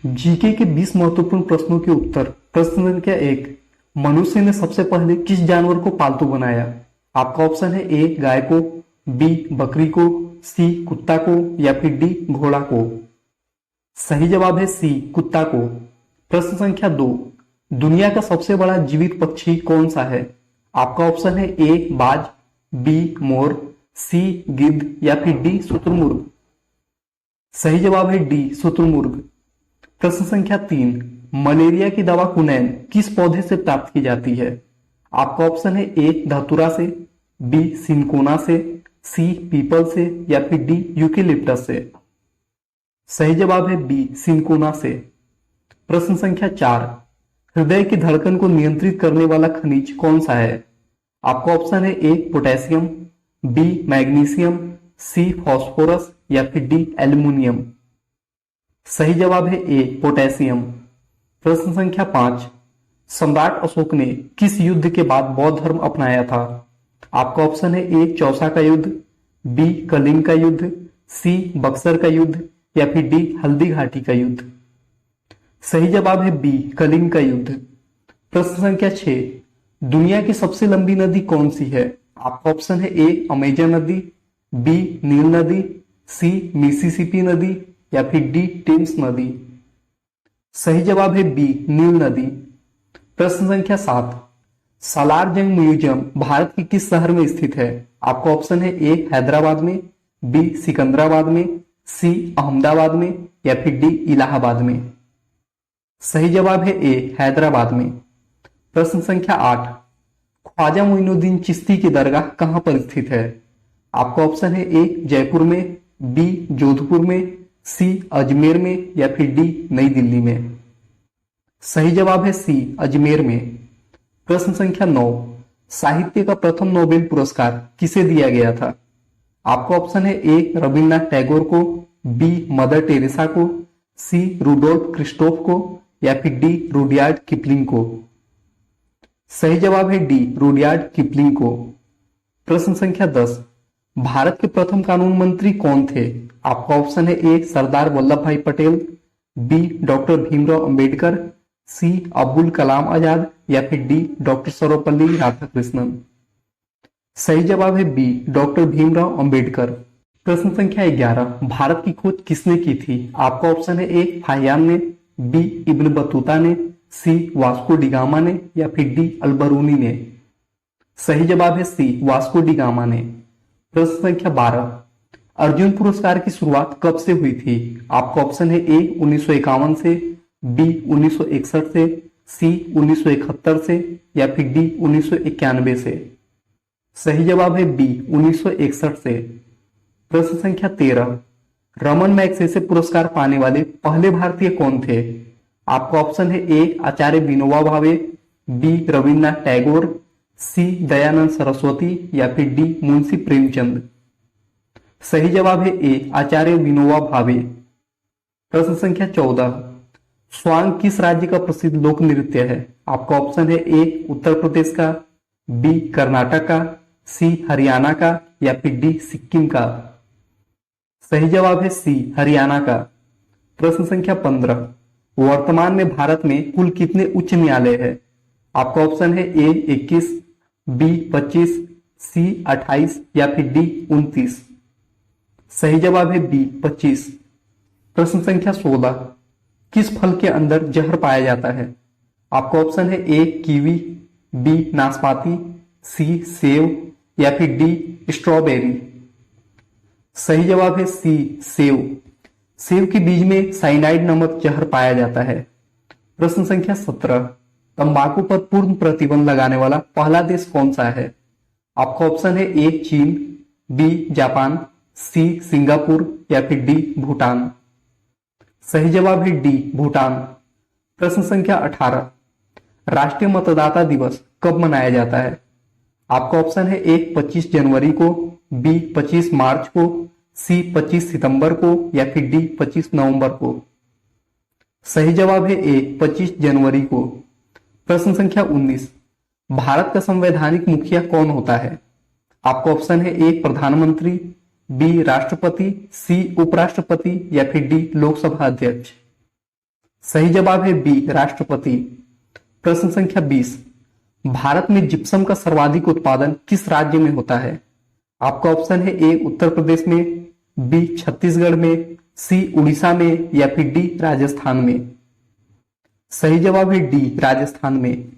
GK के 20 महत्वपूर्ण प्रश्नों के उत्तर। प्रश्न संख्या 1, मनुष्य ने सबसे पहले किस जानवर को पालतू बनाया? आपका ऑप्शन है ए गाय को, बी बकरी को, सी कुत्ता को या फिर डी घोड़ा को। सही जवाब है सी कुत्ता को। प्रश्न संख्या 2, दुनिया का सबसे बड़ा जीवित पक्षी कौन सा है? आपका ऑप्शन है ए बाज, बी मोर, सी गिद्ध या फिर डी शुतुरमुर्ग। सही जवाब है डी शुतुरमुर्ग। प्रश्न संख्या 3, मलेरिया की दवा कुनैन किस पौधे से प्राप्त की जाती है? आपका ऑप्शन है ए धतूरा से, बी सिनकोना से, सी पीपल से या फिर डी यूकेलिप्टस से। सही जवाब है बी सिनकोना से। प्रश्न संख्या 4, हृदय की धड़कन को नियंत्रित करने वाला खनिज कौन सा है? आपका ऑप्शन है ए पोटेशियम, बी मैग्नीशियम, सी फास्फोरस या फिर डी एल्यूमिनियम। सही जवाब है ए पोटेशियम। प्रश्न संख्या 5, सम्राट अशोक ने किस युद्ध के बाद बौद्ध धर्म अपनाया था? आपका ऑप्शन है ए चौसा का युद्ध, बी कलिंग का युद्ध, सी बक्सर का युद्ध या फिर डी हल्दी घाटी का युद्ध। सही जवाब है बी कलिंग का युद्ध। प्रश्न संख्या 6, दुनिया की सबसे लंबी नदी कौन सी है? आपका ऑप्शन है ए अमेजन नदी, बी नील नदी, सी मिसिसिपी नदी या फिर डी टेम्स नदी। सही जवाब है बी नील नदी। प्रश्न संख्या 7, सालार जंग म्यूजियम भारत के किस शहर में स्थित है? आपका ऑप्शन है ए हैदराबाद में, बी सिकंदराबाद में, सी अहमदाबाद में या फिर डी इलाहाबाद में। सही जवाब है ए हैदराबाद में। प्रश्न संख्या 8, ख्वाजा मोइनुद्दीन चिश्ती की दरगाह कहां पर स्थित है? आपका ऑप्शन है ए जयपुर में, बी जोधपुर में, सी अजमेर में या फिर डी नई दिल्ली में। सही जवाब है सी अजमेर में। प्रश्न संख्या 9, साहित्य का प्रथम नोबेल पुरस्कार किसे दिया गया था? आपका ऑप्शन है ए रविन्द्रनाथ टैगोर को, बी मदर टेरेसा को, सी रुडोल्फ क्रिस्टोफ को या फिर डी रुडयार्ड किपलिंग को। सही जवाब है डी रुडयार्ड किपलिंग को। प्रश्न संख्या 10, भारत के प्रथम कानून मंत्री कौन थे? आपका ऑप्शन है ए सरदार वल्लभ भाई पटेल, बी डॉक्टर भीमराव अंबेडकर, सी अब्दुल कलाम आजाद या फिर डी डॉक्टर सर्वपल्ली राधाकृष्णन। सही जवाब है बी डॉक्टर भीमराव अंबेडकर। प्रश्न संख्या 11, भारत की खोज किसने की थी? आपका ऑप्शन है ए फाहियान ने, बी इब्न बतूता ने, सी वास्को डिगामा ने या फिर डी अलबरूनी ने। सही जवाब है सी वास्को डिगामा ने। प्रश्न संख्या 12, अर्जुन पुरस्कार की शुरुआत कब से हुई थी? आपका ऑप्शन है ए 1951 से, बी 1961 से, सी 1971 से या फिर डी 1991 से। सही जवाब है बी 1961 से। प्रश्न संख्या 13, रमन मैग्सेसे पुरस्कार पाने वाले पहले भारतीय कौन थे? आपका ऑप्शन है ए आचार्य विनोबा भावे, बी रविन्द्रनाथ टैगोर, सी दयानंद सरस्वती या फिर डी मुंशी प्रेमचंद। सही जवाब है ए आचार्य विनोबा भावे। प्रश्न संख्या 14, स्वांग किस राज्य का प्रसिद्ध लोक नृत्य है? आपका ऑप्शन है ए उत्तर प्रदेश का, बी कर्नाटक का, सी हरियाणा का या फिर डी सिक्किम का। सही जवाब है सी हरियाणा का। प्रश्न संख्या 15, वर्तमान में भारत में कुल कितने उच्च न्यायालय है? आपका ऑप्शन है ए 21, बी 25, सी 28 या फिर डी 29। सही जवाब है बी 25। प्रश्न संख्या 16, किस फल के अंदर जहर पाया जाता है? आपका ऑप्शन है ए कीवी, बी नाशपाती, सी सेब या फिर डी स्ट्रॉबेरी। सही जवाब है सी सेब। सेब के बीज में साइनाइड नामक जहर पाया जाता है। प्रश्न संख्या 17, तंबाकू पर पूर्ण प्रतिबंध लगाने वाला पहला देश कौन सा है? आपका ऑप्शन है ए चीन, बी जापान, सी सिंगापुर या फिर डी भूटान। सही जवाब है डी भूटान। प्रश्न संख्या 18, राष्ट्रीय मतदाता दिवस कब मनाया जाता है? आपका ऑप्शन है ए 25 जनवरी को, बी 25 मार्च को, सी 25 सितंबर को या फिर डी 25 नवंबर को। सही जवाब है ए 25 जनवरी को। प्रश्न संख्या 19, भारत का संवैधानिक मुखिया कौन होता है? आपका ऑप्शन है ए प्रधानमंत्री, बी राष्ट्रपति, सी उपराष्ट्रपति या फिर डी लोकसभा अध्यक्ष। सही जवाब है बी, राष्ट्रपति। प्रश्न संख्या 20, भारत में जिप्सम का सर्वाधिक उत्पादन किस राज्य में होता है? आपका ऑप्शन है ए, उत्तर प्रदेश में, बी, छत्तीसगढ़ में, सी, उड़ीसा में, या फिर डी, राजस्थान में। सही जवाब है डी, राजस्थान में।